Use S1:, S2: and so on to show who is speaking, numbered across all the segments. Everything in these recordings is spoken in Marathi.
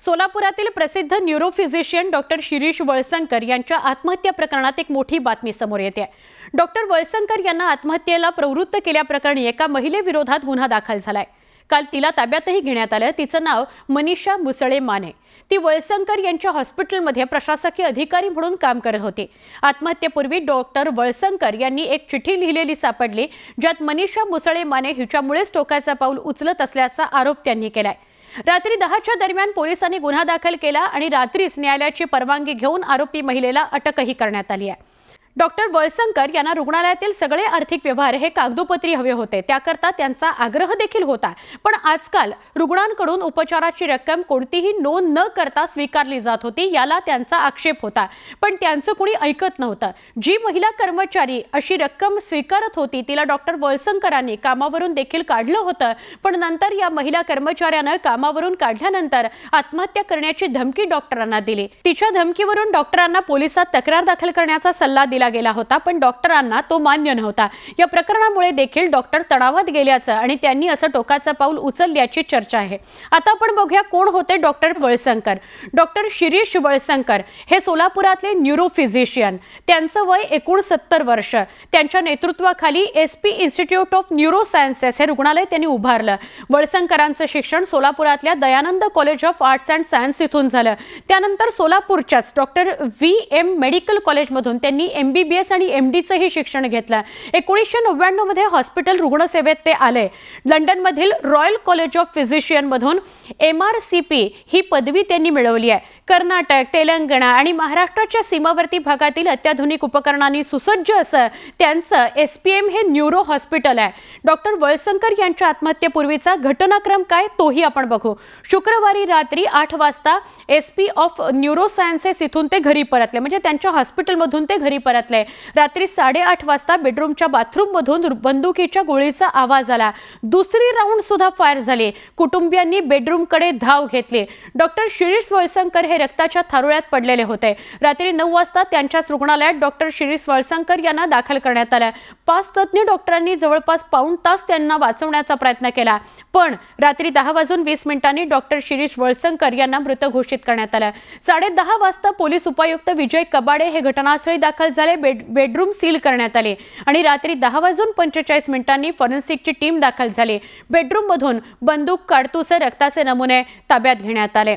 S1: सोलापुरातील प्रसिद्ध न्यूरोफिजिशियन डॉक्टर शिरीष वळसंकर यांच्या आत्महत्या प्रकरणात एक मोठी बातमी समोर येते आहे। डॉक्टर वळसंकर यांना आत्महत्येला प्रवृत्त केल्याप्रकरणी एका महिलेविरोधात गुन्हा दाखल झालाय। काल तिला ताब्यातही घेण्यात आलं। तिचं नाव मनीषा मुसळे माने। ती वळसंकर यांच्या हॉस्पिटलमध्ये प्रशासकीय अधिकारी म्हणून काम करत होती। आत्महत्येपूर्वी डॉक्टर वळसंकर यांनी एक चिठ्ठी लिहिलेली सापडली, ज्यात मनीषा मुसळे माने हिच्यामुळेच टोकाचं पाऊल उचलत असल्याचा आरोप त्यांनी केलाय। रात्री 10च्या दरम्यान पोलिसांनी गुन्हा दाखल केला आणि रात्रीच न्यायालयाची परवानगी घेऊन आरोपी महिलेला अटकही करण्यात आली आहे। डॉक्टर वळसंकर यांना रुग्णालयातील सगळे आर्थिक व्यवहार हे कागदोपत्री हवे होते, त्याकरता त्यांचा आग्रह देखील होता। पण आजकाल रुग्णांकडून उपचाराची रक्कम कोणतीही नोंद न करता स्वीकारली जात होती, याला त्यांचा आक्षेप होता। पण त्यांचं कुणी ऐकत नव्हतं। जी महिला कर्मचारी अशी रक्कम स्वीकारत होती तिला डॉक्टर वळसंकरांनी कामावरून देखील काढलं होतं। पण नंतर या महिला कर्मचाऱ्यानं कामावरून काढल्यानंतर आत्महत्या करण्याची धमकी डॉक्टरांना दिली। तिच्या धमकीवरून डॉक्टरांना पोलिसात तक्रार दाखल करण्याचा सल्ला दिला गेला होता, पण डॉक्टरांना तो मान्य नव्हता। या प्रकरणामुळे देखील डॉक्टर तणावात गेल्याचं आणि त्यांनी असं टोकाचं पाऊल उचलल्याची चर्चा आहे। आता आपण बघूया कोण होते डॉक्टर वळसंकर। डॉक्टर शिरीष वळसंकर हे सोलापुरातले न्यूरोफिजिशियन। त्यांचं वय 69 वर्ष। त्यांच्या नेतृत्वाखाली SP इन्स्टिट्यूट ऑफ न्यूरोसायन्सेस हे रुग्णालय त्यांनी उभारलं। वळसंकरांचं शिक्षण सोलापुरातल्या Dayanand college of arts and science इथून झालं। त्यानंतर सोलापूरच्याच डॉक्टर VM मेडिकल कॉलेजमधून त्यांनी MBBS आणि MD ही शिक्षण घेतलं। 1999 मध्ये हॉस्पिटल रुग्णसेवेत ते आले। लंडनमधील रॉयल कॉलेज ऑफ फिजिशियन मधून MRCP ही पदवी त्यांनी मिळवली आहे। कर्नाटक, तेलंगणा आणि महाराष्ट्राच्या सीमावर्ती भागातील अत्याधुनिक उपकरणांनी सुसज्ज असं त्यांचं SPM हे न्यूरो हॉस्पिटल आहे। डॉक्टर वळसंकर यांच्या आत्महत्येपूर्वीचा घटनाक्रम काय तोही आपण बघू। शुक्रवारी रात्री 8 वाजता SP ऑफ न्यूरोसायन्सेस इथून ते घरी परतले, म्हणजे त्यांच्या हॉस्पिटलमधून ते घरी परतले। रात्री 8:30 वाजता बेडरूमच्या बाथरूममधून बंदुकीच्या गोळीचा आवाज आला। दुसरी राऊंड सुद्धा फायर झाली। कुटुंबियांनी बेडरूमकडे धाव घेतली। डॉक्टर शिरीष वळसंकर हे रक्ताच्या थारोळ्यात पडलेले होते। रात्री 9 वाजता त्यांच्याच रुग्णालयात डॉक्टर शिरीष वळसंकर यांना दाखल करण्यात आलं। 5 तज्ञ डॉक्टरांनी जवळपास पाऊण तास त्यांना वाचवण्याचा प्रयत्न केला, पण रात्री 10:20 डॉक्टर शिरीष वळसंकर यांना मृत घोषित करण्यात आलं। 10:30 वाजता पोलीस उपायुक्त विजय कबाडे हे घटनास्थळी दाखल झाले। बेडरूम सील करण्यात आले आणि रात्री 10:45 फॉरेन्सिकची टीम दाखल झाली। बेडरूम मधून बंदूक, काडतूस, रक्ताचे नमुने ताब्यात घेण्यात आले।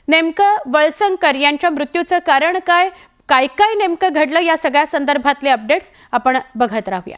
S1: नेमकं वळसंकर यांच्या मृत्यूचं कारण काय नेमकं घडलं, या सगळ्या संदर्भातले अपडेट्स आपण बघत राहूया।